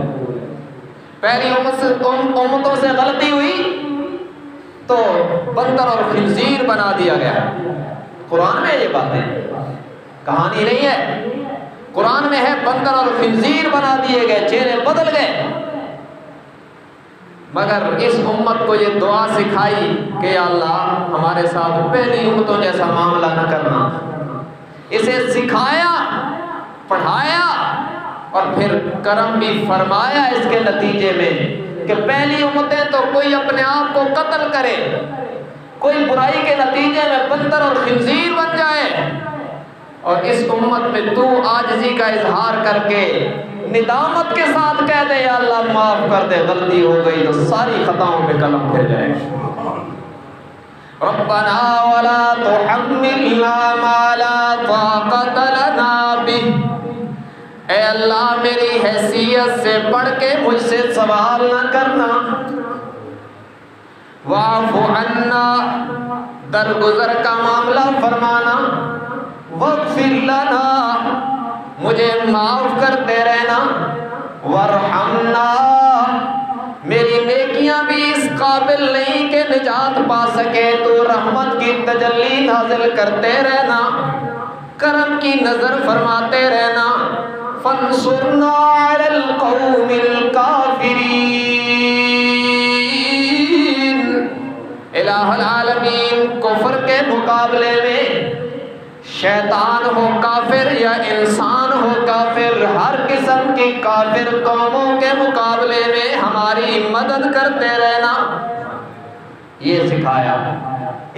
پہلی امتوں سے غلطی ہوئی تو بندر اور خنزیر بنا دیا گیا۔ قرآن میں یہ بات ہے، کہانی نہیں ہے، قرآن میں ہے بندر اور خنزیر بنا دیے گئے، چہرے بدل گئے۔ مگر اس امت کو یہ دعا سکھائی کہ یا اللہ ہمارے ساتھ پہلی امتوں جیسا معاملہ نہ کرنا۔ اسے سکھایا، پڑھایا اور پھر کرم بھی فرمایا اس کے نتیجے میں کہ پہلی امتیں تو کوئی اپنے آپ کو قتل کرے، کوئی برائی کے نتیجے میں بندر اور خنزیر بن جائے، اور اس امت میں تو عاجزی کا اظہار کر کے ندامت کے ساتھ کہہ دے یا اللہ معاف کر دے، غلطی ہو گئی، تو ساری خطاؤں پہ قلم پھر جائے۔ ربنا ولا تحملنا ما لا طاقت لنا به، اے اللہ میری حیثیت سے بڑھ کے مجھ سے سوال نہ کرنا۔ واعف عنا، درگزر کا معاملہ فرمانا۔ واغفر لنا، مجھے معاف کرتے رہنا۔ وارحمنا، میری نیکیاں بھی اس قابل نہیں کہ نجات پا سکے، تو رحمت کی تجلی نازل کرتے رہنا، کرم کی نظر فرماتے رہنا۔ فانصرنا علی القوم الکافرین، الہ العالمین کفر کے مقابلے میں، شیطان ہو کافر یا انسان ہو کافر، ہر قسم کی کافر قوموں کے مقابلے میں ہماری مدد کرتے رہنا، یہ سکھایا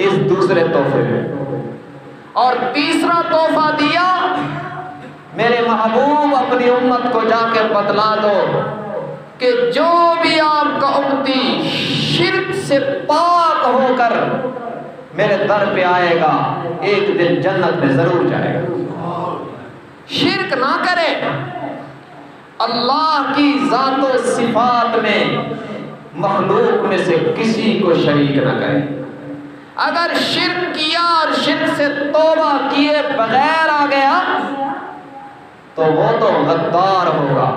اس دوسرے تحفے میں۔ اور تیسرا تحفہ دیا، میرے محبوب اپنی امت کو جا کے بتلا دو کہ جو بھی آپ کا امتی شرک سے پاک ہو کر میرے در پہ آئے گا، ایک دن جنت میں ضرور جائے گا۔ شرک نہ کرے، اللہ کی ذات و صفات میں مخلوق میں سے کسی کو شریک نہ کرے۔ اگر شرک کیا اور شرک سے توبہ کیے بغیر آ گیا تو وہ تو غدار ہوگا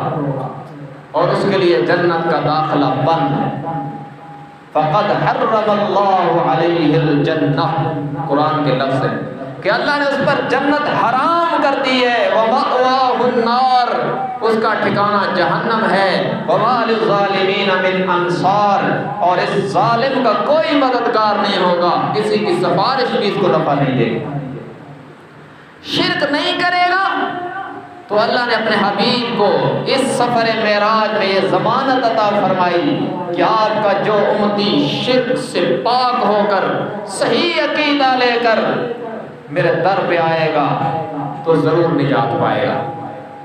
اور اس کے لیے جنت کا داخلہ بند ہے۔ فقد حرم اللہ علیہ الجنہ، قرآن کے لفظ ہے کہ اللہ نے اس پر جنت حرام کر دی ہے۔ وَمَأْوَاهُ النَّارُ، اس کا ٹھکانہ جہنم ہے۔ وَمَا لِلظَّالِمِينَ مِنْ أَنصَارٍ، اور اس ظالم کا کوئی مددگار نہیں ہوگا، کسی کی سفارش بھی اس کو نفع نہیں دے گی۔ شرک نہیں کرے گا تو اللہ نے اپنے حبیب کو اس سفر معراج میں یہ ضمانت عطا فرمائی کہ آپ کا جو امتی شرک سے پاک ہو کر صحیح عقیدہ لے کر میرے در پہ آئے گا تو ضرور نجات پائے گا۔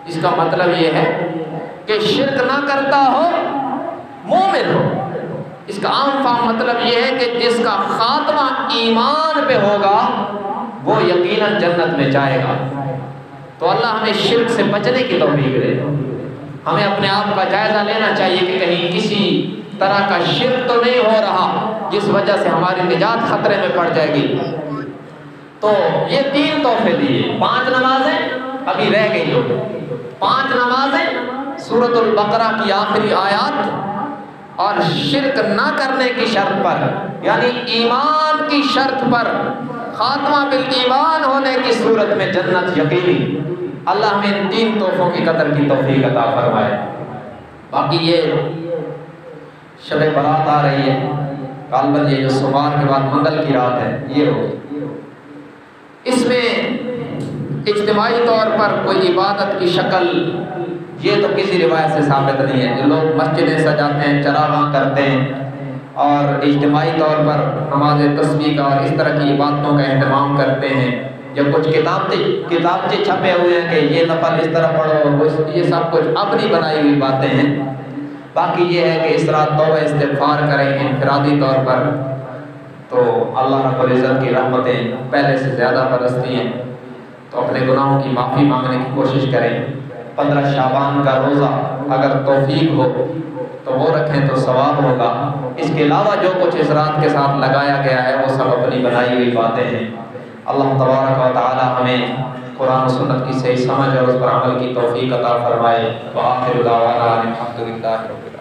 اس کا مطلب یہ ہے کہ شرک نہ کرتا ہو، مومن ہو۔ اس کا عام فہم مطلب یہ ہے کہ جس کا خاتمہ ایمان پہ ہوگا وہ یقیناً جنت میں جائے گا۔ تو اللہ ہمیں شرک سے بچنے کی توفیق دے۔ ہمیں اپنے آپ کا جائزہ لینا چاہیے کہ کہیں کسی طرح کا شرک تو نہیں ہو رہا جس وجہ سے ہماری نجات خطرے میں پڑ جائے گی۔ تو یہ 3 تحفے دیے، 5 نمازیں ابھی رہ گئی ہو، 5 نمازیں، سورۃ البقرہ کی آخری آیات اور شرک نہ کرنے کی شرط پر، یعنی ایمان کی شرط پر، خاتمہ بالایمان ہونے کی صورت میں جنت یقینی۔ اللہ ہمیں ان 3 تحفوں کی قدر کی توفیق عطا فرمائے۔ باقی یہ شب برات آ رہی ہے، غالباً یہ جو سوموار کے بعد منگل کی رات ہے یہ ہوگی، اس میں اجتماعی طور پر کوئی عبادت کی شکل یہ تو کسی روایت سے ثابت نہیں ہے۔ جو لوگ مسجدیں سجاتے ہیں، چراغاں کرتے ہیں اور اجتماعی طور پر نماز تسبیح کا اور اس طرح کی عبادتوں کا اہتمام کرتے ہیں، جب کچھ کتابچے چھپے ہوئے ہیں کہ یہ نفل اس طرح پڑھو، یہ سب کچھ اپنی بنائی ہوئی باتیں ہیں۔ باقی یہ ہے کہ اس طرح توبہ استغفار کریں انفرادی طور پر، تو اللہ رب العزت کی رحمتیں پہلے سے زیادہ برستی ہیں، تو اپنے گناہوں کی معافی مانگنے کی کوشش کریں۔ 15 شعبان کا روزہ اگر توفیق ہو تو وہ رکھیں تو ثواب ہوگا۔ اس کے علاوہ جو کچھ اس رات کے ساتھ لگایا گیا ہے وہ سب اپنی بنائی ہوئی باتیں ہیں۔ اللہ تبارک و تعالی ہمیں قرآن و سنت کی صحیح سمجھ اور اس پر عمل کی توفیق عطا فرمائے۔ وآخر دعوانا الحمد للہ رب العالمین۔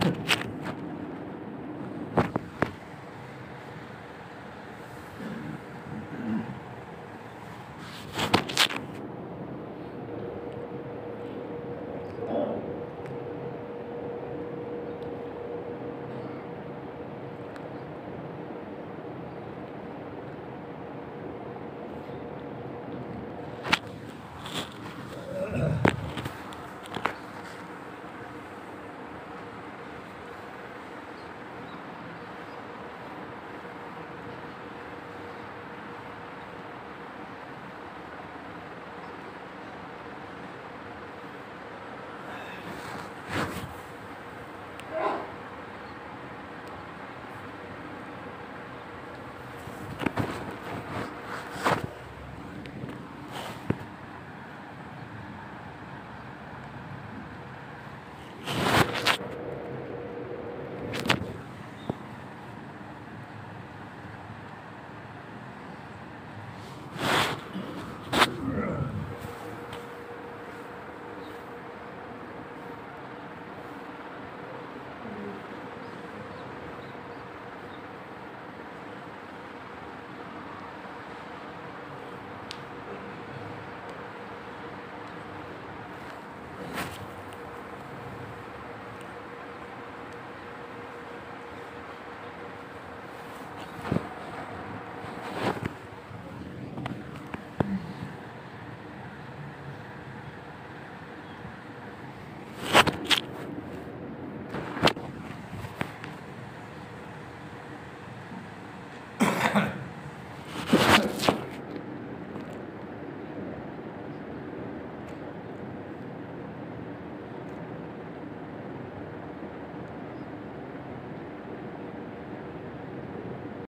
you.